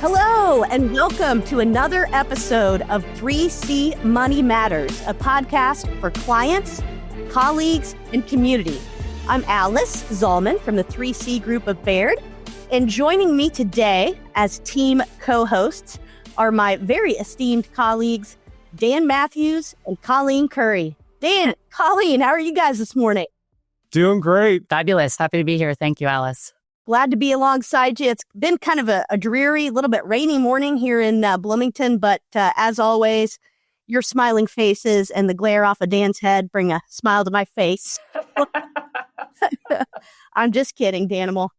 Hello, and welcome to another episode of 3C Money Matters, a podcast for clients, colleagues, and community. I'm Alice Zalman from the 3C Group of Baird, and joining me today as team co-hosts are my very esteemed colleagues, Dan Matthews and Colleen Curry. Dan, Colleen, how are you guys this morning? Doing great. Fabulous. Happy to be here. Thank you, Alice. Glad to be alongside you. It's been kind of a dreary, little bit rainy morning here in Bloomington, but as always, your smiling faces and the glare off of Dan's head bring a smile to my face. I'm just kidding, Danimal.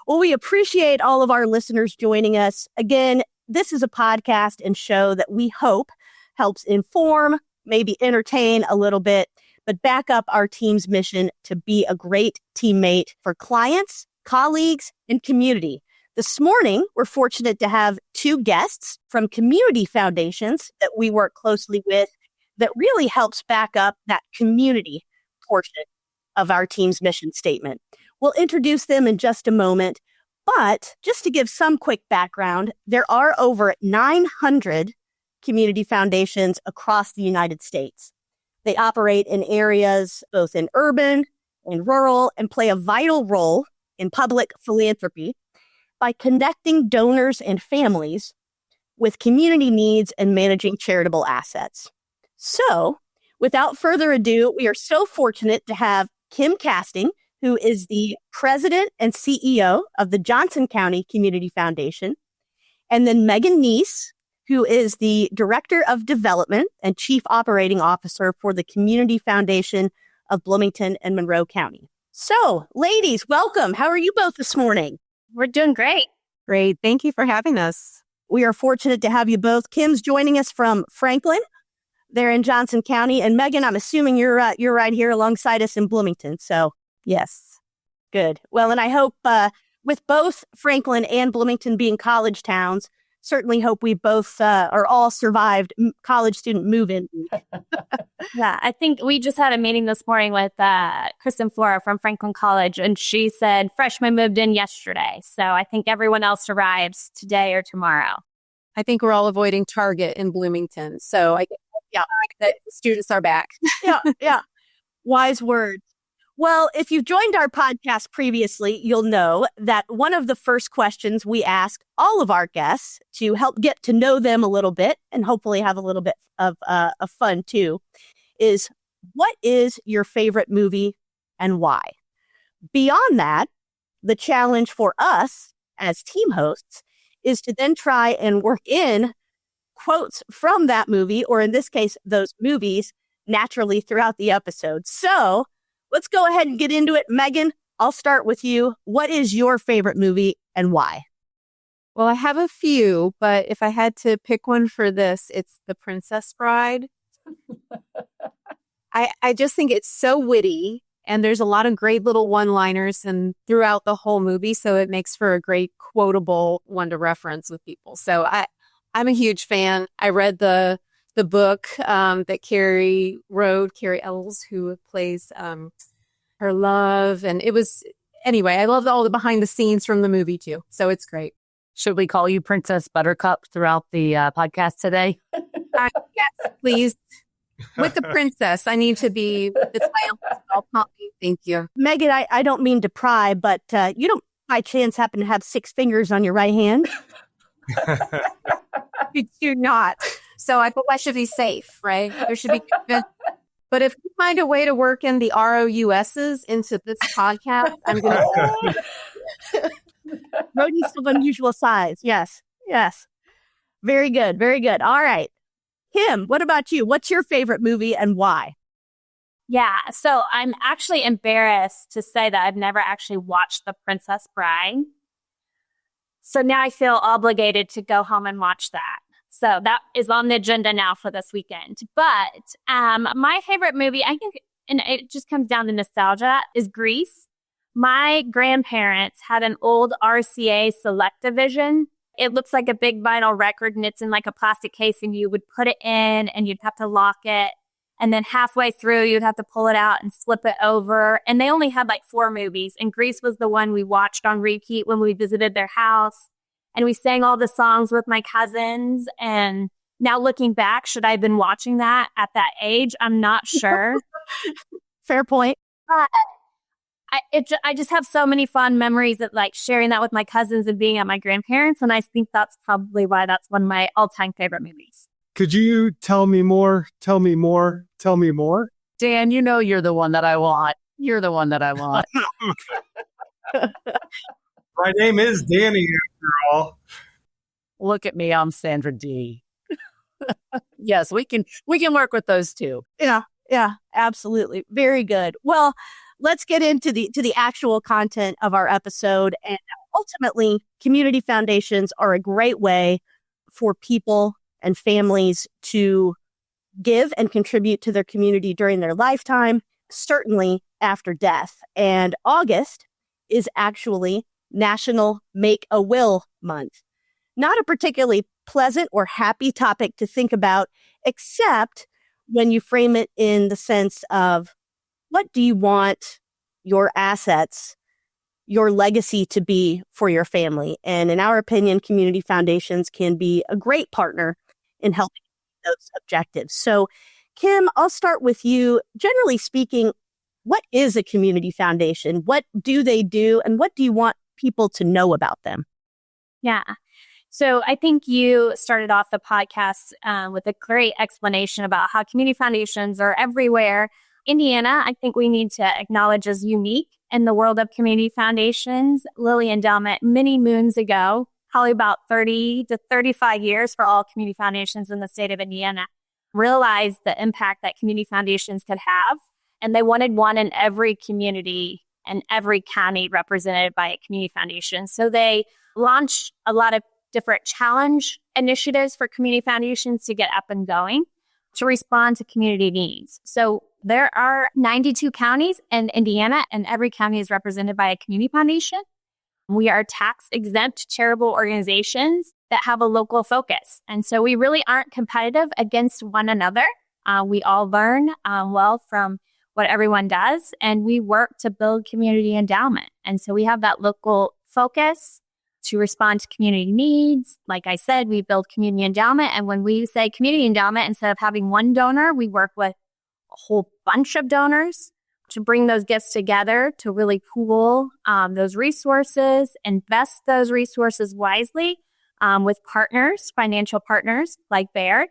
Well, we appreciate all of our listeners joining us. Again, this is a podcast and show that we hope helps inform, maybe entertain a little bit, but back up our team's mission to be a great teammate for clients, colleagues, and community. This morning, we're fortunate to have two guests from community foundations that we work closely with that really helps back up that community portion of our team's mission statement. We'll introduce them in just a moment, but just to give some quick background, there are over 900 community foundations across the United States. They operate in areas both in urban and rural and play a vital role in public philanthropy by connecting donors and families with community needs and managing charitable assets. So, without further ado, we are so fortunate to have Kim Casting, who is the president and CEO of the Johnson County Community Foundation, and then Megan Neese, who is the director of development and chief operating officer for the Community Foundation of Bloomington and Monroe County. So, ladies, welcome. How are you both this morning? We're doing great. Great. Thank you for having us. We are fortunate to have you both. Kim's joining us from Franklin. They're in Johnson County. And Megan, I'm assuming you're right here alongside us in Bloomington. So, Yes. good. Well, and I hope with both Franklin and Bloomington being college towns, certainly hope we both are all survived college student move-in. Yeah, I think we just had a meeting this morning with Kristen Flora from Franklin College, and she said freshmen moved in yesterday. So I think everyone else arrives today or tomorrow. I think we're all avoiding Target in Bloomington. So I Yeah. that students are back. Yeah. Wise words. Well, if you've joined our podcast previously, you'll know that one of the first questions we ask all of our guests to help get to know them a little bit and hopefully have a little bit of fun too is, what is your favorite movie and why? Beyond that, the challenge for us as team hosts is to then try and work in quotes from that movie, or in this case, those movies, naturally throughout the episode. So let's go ahead and get into it. Megan, I'll start with you. What is your favorite movie and why? Well, I have a few, but if I had to pick one for this, it's The Princess Bride. I just think it's so witty, and there's a lot of great little one-liners and throughout the whole movie, so it makes for a great quotable one to reference with people. So I'm a huge fan. I read the book that Carrie wrote, Carrie Ells, who plays her love. And it was, anyway, I love all the behind the scenes from the movie too. So it's great. Should we call you Princess Buttercup throughout the podcast today? Yes, please. With the princess, I need to be the title. Thank you. Megan, I don't mean to pry, but you don't by chance happen to have 6 fingers on your right hand? You do not. So I think I should be safe, right? There should be. But if you find a way to work in the ROUSs into this podcast, I'm going to. Rodents of unusual size. Yes. Very good. Very good. All right. Kim, what about you? What's your favorite movie and why? Yeah, so I'm actually embarrassed to say that I've never actually watched The Princess Bride. So now I feel obligated to go home and watch that. So that is on the agenda now for this weekend. But my favorite movie, I think, and it just comes down to nostalgia, is Grease. My grandparents had an old RCA Select-O-Vision. It looks like a big vinyl record, and it's in like a plastic case, and you would put it in and you'd have to lock it. And then halfway through, you'd have to pull it out and flip it over. And they only had like 4 movies. And Grease was the one we watched on repeat when we visited their house. And we sang all the songs with my cousins. And now looking back, should I have been watching that at that age? I'm not sure. Fair point. But I just have so many fond memories of like sharing that with my cousins and being at my grandparents. And I think that's probably why that's one of my all-time favorite movies. Could you tell me more? Tell me more? Tell me more? Dan, you know you're the one that I want. You're the one that I want. My name is Danny, after all. Look at me, I'm Sandra D. Yes, we can work with those two. Yeah, absolutely. Very good. Well, let's get into the actual content of our episode. And ultimately, community foundations are a great way for people and families to give and contribute to their community during their lifetime, certainly after death. And August is actually National Make a Will Month. Not a particularly pleasant or happy topic to think about, except when you frame it in the sense of, what do you want your assets, your legacy to be for your family? And in our opinion, community foundations can be a great partner in helping those objectives. So, Kim, I'll start with you. Generally speaking, what is a community foundation? What do they do? And what do you want people to know about them? Yeah. So I think you started off the podcast with a great explanation about how community foundations are everywhere. Indiana, I think we need to acknowledge as unique in the world of community foundations. Lilly Endowment, many moons ago, probably about 30 to 35 years for all community foundations in the state of Indiana, realized the impact that community foundations could have. And they wanted one in every community and every county represented by a community foundation. So they launched a lot of different challenge initiatives for community foundations to get up and going to respond to community needs. So there are 92 counties in Indiana, and every county is represented by a community foundation. We are tax-exempt charitable organizations that have a local focus. And so we really aren't competitive against one another. We all learn well from what everyone does, and we work to build community endowment. And so we have that local focus to respond to community needs. Like I said, we build community endowment. And when we say community endowment, instead of having one donor, we work with a whole bunch of donors to bring those gifts together to really pool those resources, invest those resources wisely with partners, financial partners like Baird,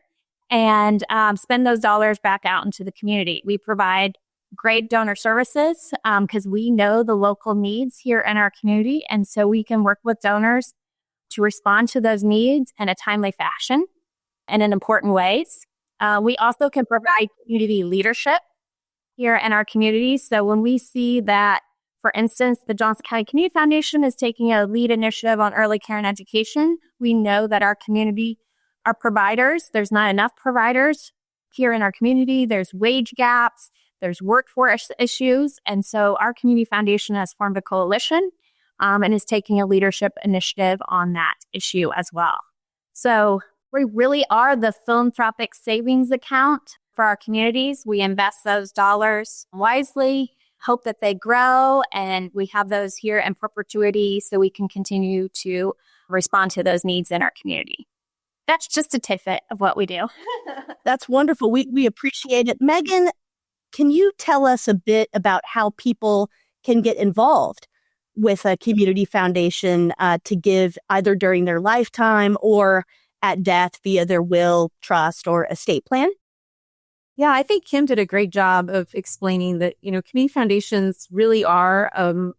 and spend those dollars back out into the community. We provide great donor services because we know the local needs here in our community. And so we can work with donors to respond to those needs in a timely fashion and in important ways. We also can provide community leadership here in our community. So when we see that, for instance, the Johnson County Community Foundation is taking a lead initiative on early care and education, we know that our community are providers. There's not enough providers here in our community. There's wage gaps. There's workforce issues. And so our community foundation has formed a coalition and is taking a leadership initiative on that issue as well. So we really are the philanthropic savings account for our communities. We invest those dollars wisely, hope that they grow, and we have those here in perpetuity so we can continue to respond to those needs in our community. That's just a tidbit of what we do. That's wonderful. We appreciate it. Megan, can you tell us a bit about how people can get involved with a community foundation to give either during their lifetime or at death via their will, trust, or estate plan? Yeah, I think Kim did a great job of explaining that, community foundations really are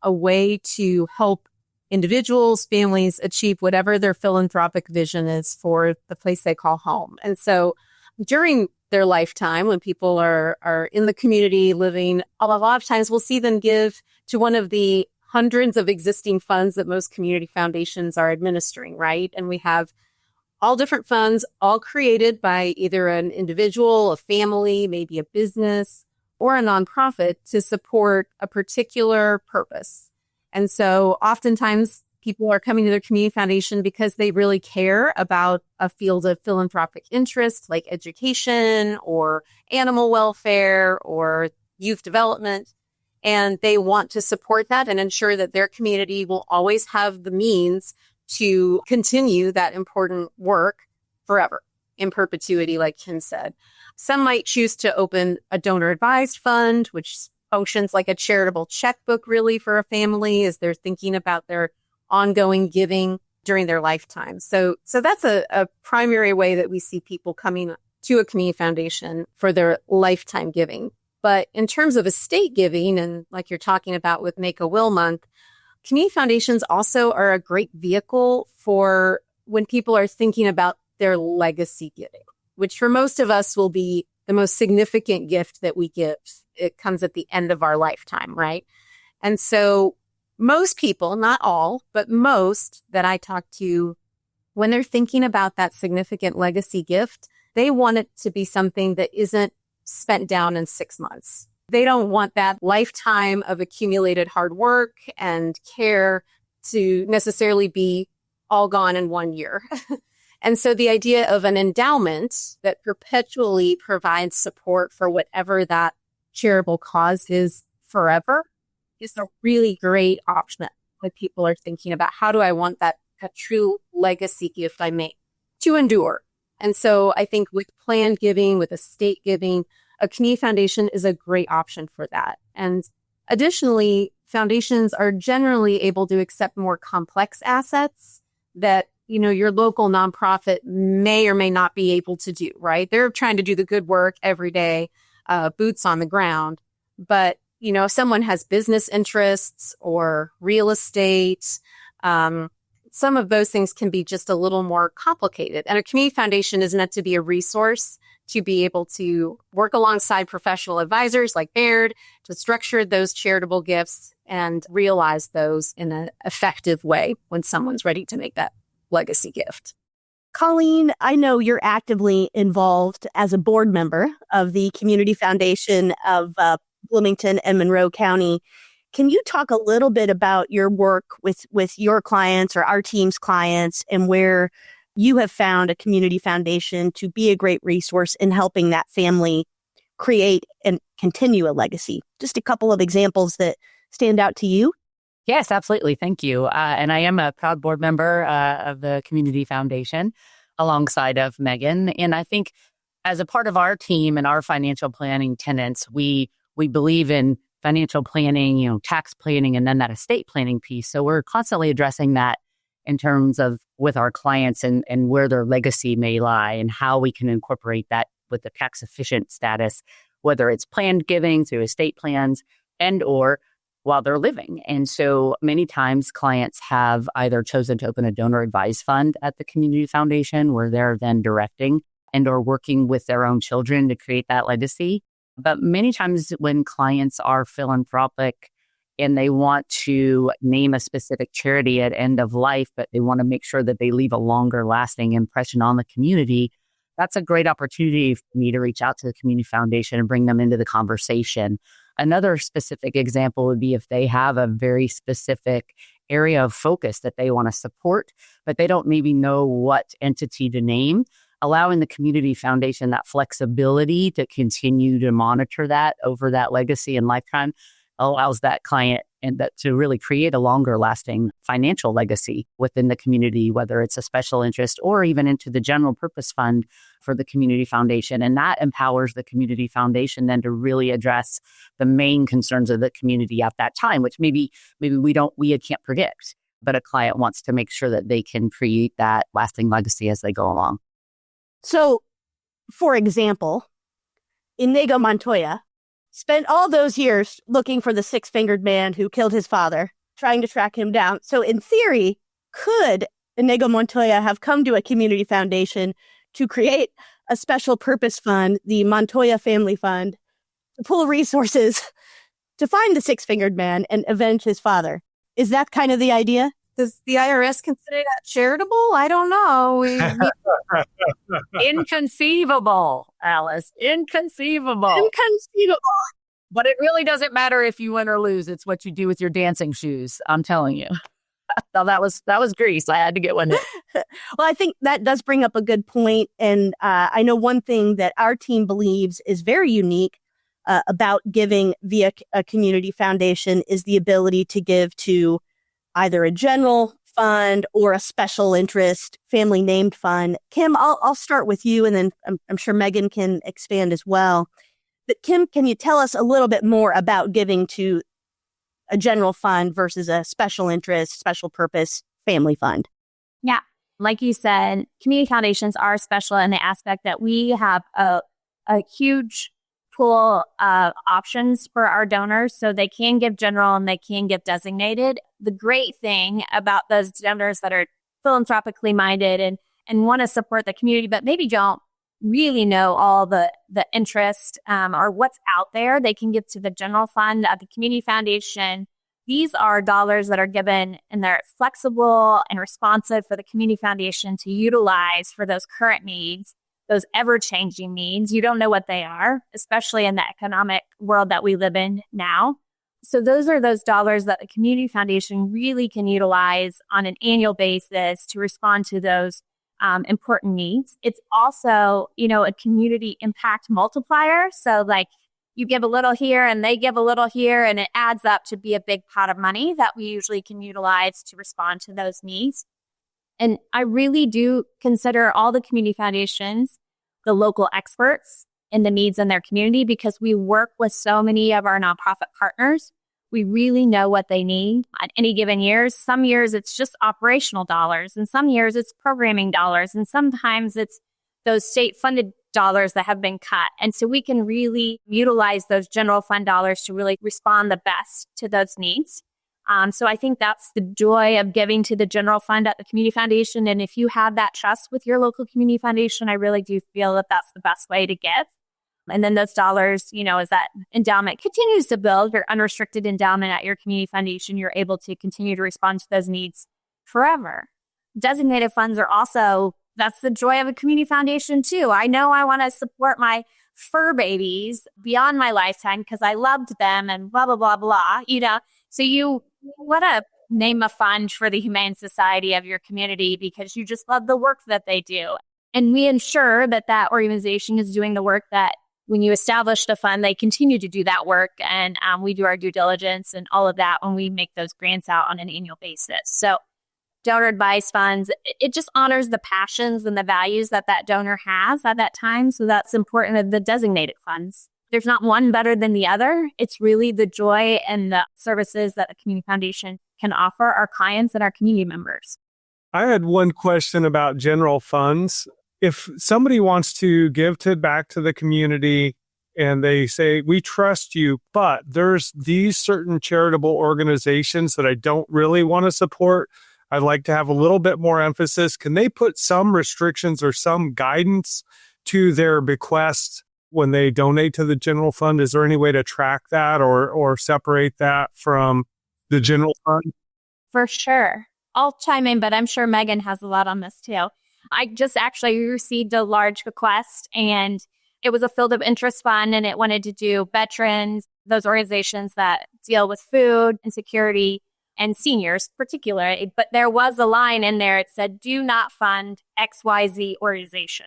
a way to help individuals, families achieve whatever their philanthropic vision is for the place they call home. And so during their lifetime, when people are in the community living, a lot of times we'll see them give to one of the hundreds of existing funds that most community foundations are administering, right? And we have all different funds, all created by either an individual, a family, maybe a business, or a nonprofit to support a particular purpose. And so oftentimes people are coming to their community foundation because they really care about a field of philanthropic interest like education or animal welfare or youth development. And they want to support that and ensure that their community will always have the means to continue that important work forever in perpetuity, like Ken said. Some might choose to open a donor advised fund, which functions like a charitable checkbook really for a family as they're thinking about their ongoing giving during their lifetime. So that's a primary way that we see people coming to a community foundation for their lifetime giving. But in terms of estate giving, and like you're talking about with Make a Will Month, community foundations also are a great vehicle for when people are thinking about their legacy giving, which for most of us will be the most significant gift that we give. It comes at the end of our lifetime, right? And so most people, not all, but most that I talk to, when they're thinking about that significant legacy gift, they want it to be something that isn't spent down in 6 months. They don't want that lifetime of accumulated hard work and care to necessarily be all gone in 1 year. And so the idea of an endowment that perpetually provides support for whatever that charitable cause is forever is a really great option when people are thinking about how do I want that a true legacy gift I make to endure. And so I think with planned giving, with estate giving, a community foundation is a great option for that. And additionally, foundations are generally able to accept more complex assets that, you know, your local nonprofit may or may not be able to do, right? They're trying to do the good work every day, boots on the ground. But, you know, if someone has business interests or real estate, some of those things can be just a little more complicated. And a community foundation is meant to be a resource to be able to work alongside professional advisors like Baird to structure those charitable gifts and realize those in an effective way when someone's ready to make that legacy gift. Colleen, I know you're actively involved as a board member of the Community Foundation of Bloomington and Monroe County. Can you talk a little bit about your work with your clients or our team's clients and where you have found a community foundation to be a great resource in helping that family create and continue a legacy? Just a couple of examples that stand out to you. Yes, absolutely. Thank you. And I am a proud board member of the Community Foundation alongside of Megan. And I think as a part of our team and our financial planning tenets, we believe in financial planning, you know, tax planning, and then that estate planning piece. So we're constantly addressing that in terms of with our clients and where their legacy may lie and how we can incorporate that with the tax efficient status, whether it's planned giving through estate plans and or while they're living. And so many times clients have either chosen to open a donor advised fund at the Community Foundation where they're then directing and or working with their own children to create that legacy. But many times when clients are philanthropic and they want to name a specific charity at end of life, but they want to make sure that they leave a longer lasting impression on the community, that's a great opportunity for me to reach out to the Community Foundation and bring them into the conversation. Another specific example would be if they have a very specific area of focus that they want to support, but they don't maybe know what entity to name. Allowing the Community Foundation that flexibility to continue to monitor that over that legacy and lifetime allows that client and that to really create a longer lasting financial legacy within the community, whether it's a special interest or even into the general purpose fund for the Community Foundation. And that empowers the Community Foundation then to really address the main concerns of the community at that time, which maybe we can't predict, but a client wants to make sure that they can create that lasting legacy as they go along. So, for example, Inigo Montoya spent all those years looking for the six-fingered man who killed his father, trying to track him down. So in theory, could Inigo Montoya have come to a community foundation to create a special purpose fund, the Montoya Family Fund, to pull resources to find the six-fingered man and avenge his father? Is that kind of the idea? Does the IRS consider that charitable? I don't know. Inconceivable, Alice. Inconceivable. Inconceivable. But it really doesn't matter if you win or lose. It's what you do with your dancing shoes. I'm telling you. So that was Grease. I had to get one in. Well, I think that does bring up a good point. And I know one thing that our team believes is very unique about giving via a community foundation is the ability to give to either a general fund or a special interest family named fund. Kim, I'll start with you, and then I'm sure Megan can expand as well. But Kim, can you tell us a little bit more about giving to a general fund versus a special interest, special purpose family fund? Yeah. Like you said, community foundations are special in the aspect that we have a huge pool of options for our donors. So they can give general and they can give designated. The great thing about those donors that are philanthropically minded and want to support the community, but maybe don't really know all the interest or what's out there, they can give to the general fund at the community foundation. These are dollars that are given and they're flexible and responsive for the community foundation to utilize for those current needs, those ever-changing needs. You don't know what they are, especially in the economic world that we live in now. So those are those dollars that the community foundation really can utilize on an annual basis to respond to those important needs. It's also, a community impact multiplier. So like you give a little here and they give a little here, and it adds up to be a big pot of money that we usually can utilize to respond to those needs. And I really do consider all the community foundations the local experts in the needs in their community, because we work with so many of our nonprofit partners. We really know what they need at any given year. Some years it's just operational dollars, and some years it's programming dollars, and sometimes it's those state funded dollars that have been cut. And so we can really utilize those general fund dollars to really respond the best to those needs. So I think that's the joy of giving to the general fund at the community foundation. And if you have that trust with your local community foundation, I really do feel that that's the best way to give. And then those dollars, as that endowment continues to build, your unrestricted endowment at your community foundation, you're able to continue to respond to those needs forever. Designated funds are also, that's the joy of a community foundation too. I know I want to support my fur babies beyond my lifetime because I loved them and blah, blah, blah, blah, So you want to name a fund for the Humane Society of your community because you just love the work that they do. And we ensure that that organization is doing the work that when you establish the fund, they continue to do that work. And we do our due diligence and all of that when we make those grants out on an annual basis. So donor advised funds, it just honors the passions and the values that that donor has at that time. So that's important of the designated funds. There's not one better than the other. It's really the joy and the services that the community foundation can offer our clients and our community members. I had one question about general funds. If somebody wants to give back to the community and they say, we trust you, but there's these certain charitable organizations that I don't really want to support, I'd like to have a little bit more emphasis. Can they put some restrictions or some guidance to their bequest when they donate to the general fund? Is there any way to track that or separate that from the general fund? For sure. I'll chime in, but I'm sure Megan has a lot on this too. I just actually received a large bequest, and it was a field of interest fund, and it wanted to do veterans, those organizations that deal with food and security, and seniors particularly. But there was a line in there. It said, do not fund XYZ organization.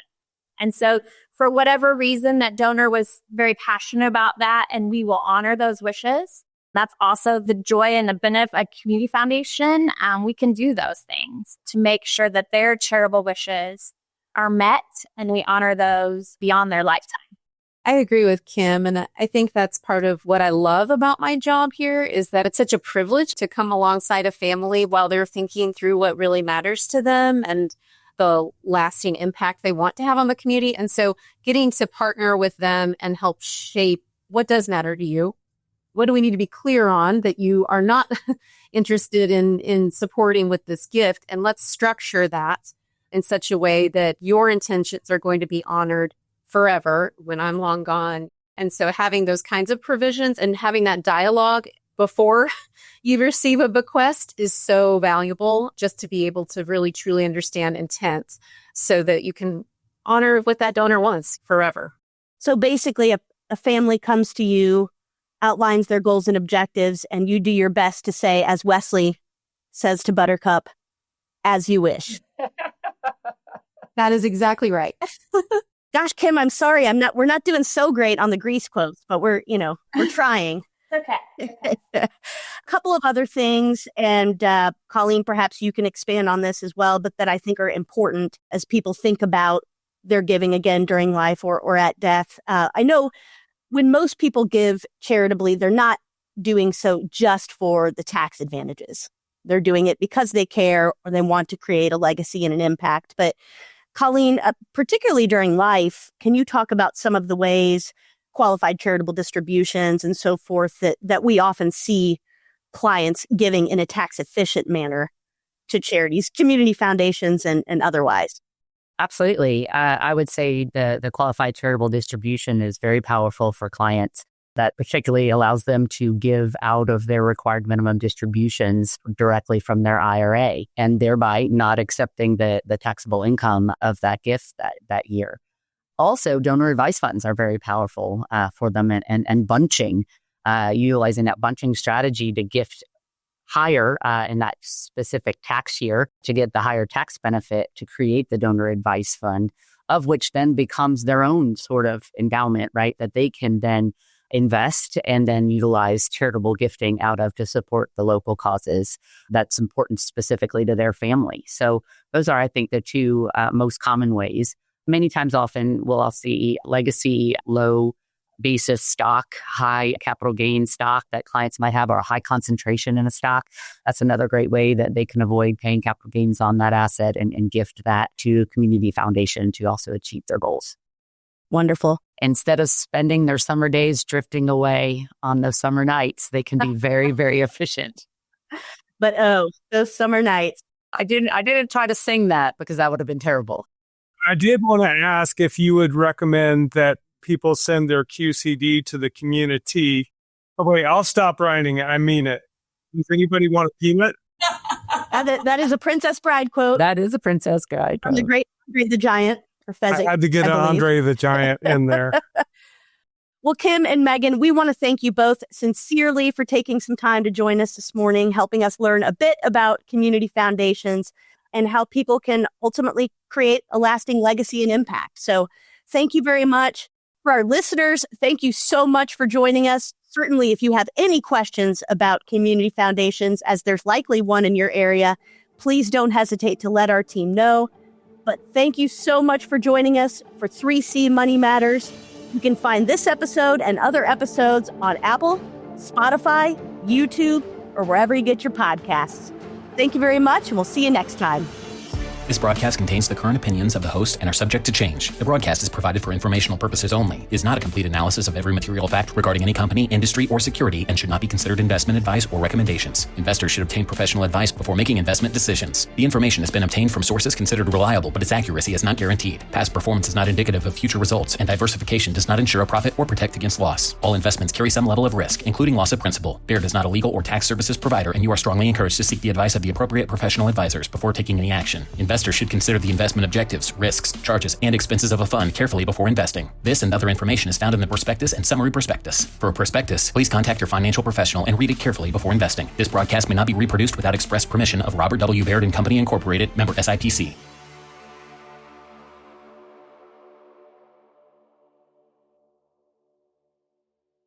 And so for whatever reason, that donor was very passionate about that, and we will honor those wishes. That's also the joy and the benefit of a community foundation. We can do those things to make sure that their charitable wishes are met, and we honor those beyond their lifetime. I agree with Kim. And I think that's part of what I love about my job here is that it's such a privilege to come alongside a family while they're thinking through what really matters to them and the lasting impact they want to have on the community. And so getting to partner with them and help shape what does matter to you. What do we need to be clear on that you are not interested in supporting with this gift? And let's structure that in such a way that your intentions are going to be honored forever when I'm long gone. And so having those kinds of provisions and having that dialogue before you receive a bequest is so valuable, just to be able to really truly understand intent so that you can honor what that donor wants forever. So basically a family comes to you, outlines their goals and objectives, and you do your best to say, as Wesley says to Buttercup, as you wish. That is exactly right. Gosh, Kim, I'm sorry. We're not doing so great on the Grease quotes, but we're trying. Okay. A couple of other things, and Colleen, perhaps you can expand on this as well, but that I think are important as people think about their giving again during life or at death. I know when most people give charitably, they're not doing so just for the tax advantages. They're doing it because they care or they want to create a legacy and an impact. But Colleen, particularly during life, can you talk about some of the ways qualified charitable distributions and so forth that we often see clients giving in a tax efficient manner to charities, community foundations, and otherwise? Absolutely. I would say the qualified charitable distribution is very powerful for clients. That particularly allows them to give out of their required minimum distributions directly from their IRA, and thereby not accepting the taxable income of that gift that year. Also, donor advice funds are very powerful for them, and bunching, utilizing that bunching strategy to gift higher in that specific tax year to get the higher tax benefit to create the donor advice fund, of which then becomes their own sort of endowment, right? That they can then invest and then utilize charitable gifting out of to support the local causes that's important specifically to their family. So those are, I think, the two most common ways. Many times often we'll all see legacy, low basis stock, high capital gain stock that clients might have, or a high concentration in a stock. That's another great way that they can avoid paying capital gains on that asset and gift that to a community foundation to also achieve their goals. Wonderful. Instead of spending their summer days drifting away on those summer nights, they can be very, very efficient. But those summer nights. I didn't try to sing that because that would have been terrible. I did want to ask if you would recommend that people send their QCD to the community. Oh, wait, I'll stop writing it. I mean it. Does anybody want to peel it? That is a Princess Bride quote. That is a Princess Bride quote. From the great Andre the Giant. I had to get Andre the Giant in there. Well, Kim and Megan, we want to thank you both sincerely for taking some time to join us this morning, helping us learn a bit about community foundations and how people can ultimately create a lasting legacy and impact. So thank you very much. For our listeners, thank you so much for joining us. Certainly, if you have any questions about community foundations, as there's likely one in your area, please don't hesitate to let our team know. But thank you so much for joining us for 3C Money Matters. You can find this episode and other episodes on Apple, Spotify, YouTube, or wherever you get your podcasts. Thank you very much, and we'll see you next time. This broadcast contains the current opinions of the host and are subject to change. The broadcast is provided for informational purposes only. It is not a complete analysis of every material fact regarding any company, industry, or security and should not be considered investment advice or recommendations. Investors should obtain professional advice before making investment decisions. The information has been obtained from sources considered reliable, but its accuracy is not guaranteed. Past performance is not indicative of future results, and diversification does not ensure a profit or protect against loss. All investments carry some level of risk, including loss of principal. Baird is not a legal or tax services provider, and you are strongly encouraged to seek the advice of the appropriate professional advisors before taking any action. Investors should consider the investment objectives, risks, charges, and expenses of a fund carefully before investing. This and other information is found in the prospectus and summary prospectus. For a prospectus, please contact your financial professional and read it carefully before investing. This broadcast may not be reproduced without express permission of Robert W. Baird & Company Incorporated, member SIPC.